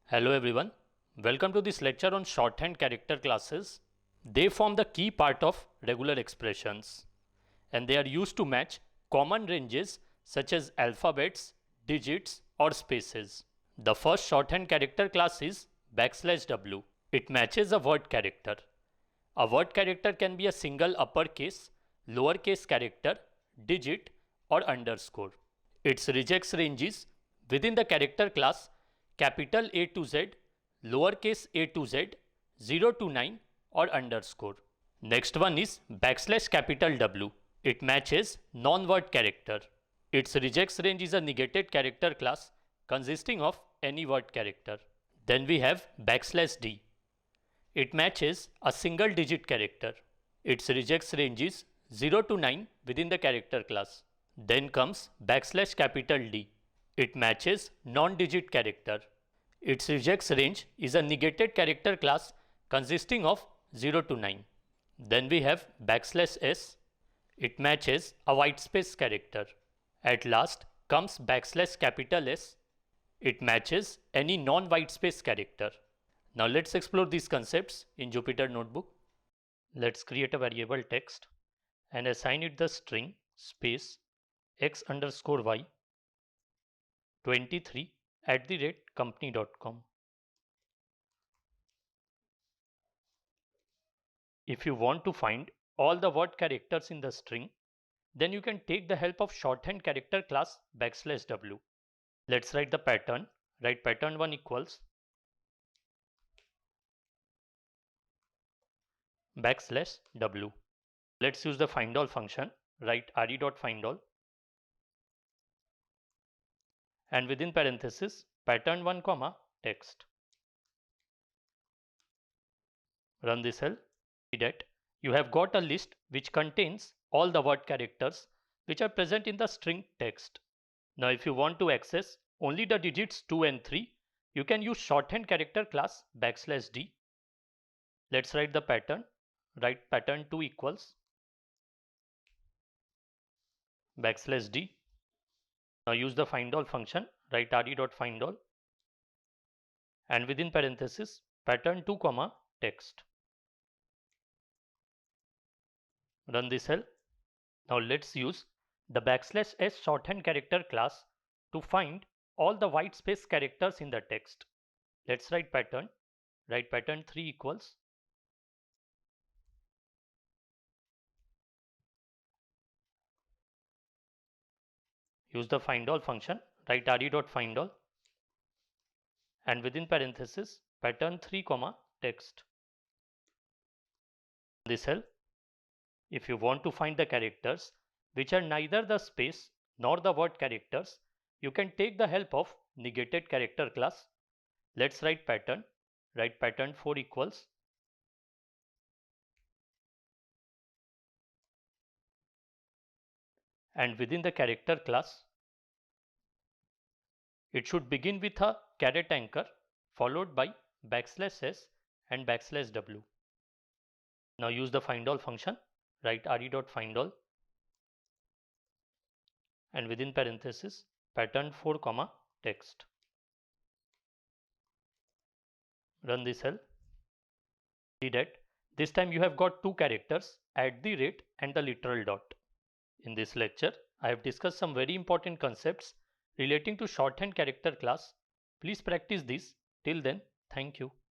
Hello everyone, welcome to this lecture on shorthand character classes. They form the key part of regular expressions and they are used to match common ranges such as alphabets, digits or spaces. The first shorthand character class is \w. It matches a word character. A word character can be a single uppercase, lowercase character, digit or underscore. Its regex range is within the character class capital A to Z, lowercase a to Z, 0 to 9 or underscore. Next one is capital W. It matches non-word character. Its regex range is a negated character class consisting of any word character. Then we have \D. It matches a single digit character. Its regex range is 0 to 9 within the character class. Then comes capital D. It matches non-digit character. Its regex range is a negated character class consisting of 0 to 9. Then we have \S. It matches a white space character. At last comes capital S. It matches any non-white space character. Now let's explore these concepts in Jupyter Notebook. Let's create a variable text and assign it the string space x_y 23@company.com. If you want to find all the word characters in the string, then you can take the help of shorthand character class \w. Let's write the pattern. Write pattern1 equals \w. Let's use the findAll function. Write re.findAll and within parenthesis pattern1 comma text. Run this cell. See that you have got a list which contains all the word characters which are present in the string text. Now if you want to access only the digits 2 and 3, you can use shorthand character class \D. Let's write the pattern. Write pattern2 equals \D. Now use the findAll function. Write re.findAll and within parenthesis pattern2 comma text. Run this cell. Now let's use the \S shorthand character class to find all the white space characters in the text. Let's write pattern. Write pattern3 equals use the findAll function. Write re.findAll and within parenthesis pattern3 comma text. This cell. If you want to find the characters which are neither the space nor the word characters, you can take the help of negated character class. Let's write pattern. Write pattern4 equals and within the character class it should begin with a caret anchor followed by \S and \W. Now use the findAll function. Write re.findAll and within parenthesis pattern4 comma text. Run this cell. See that this time you have got two characters @ and the literal dot. In this lecture, I have discussed some very important concepts relating to shorthand character class. Please practice this. Till then, thank you.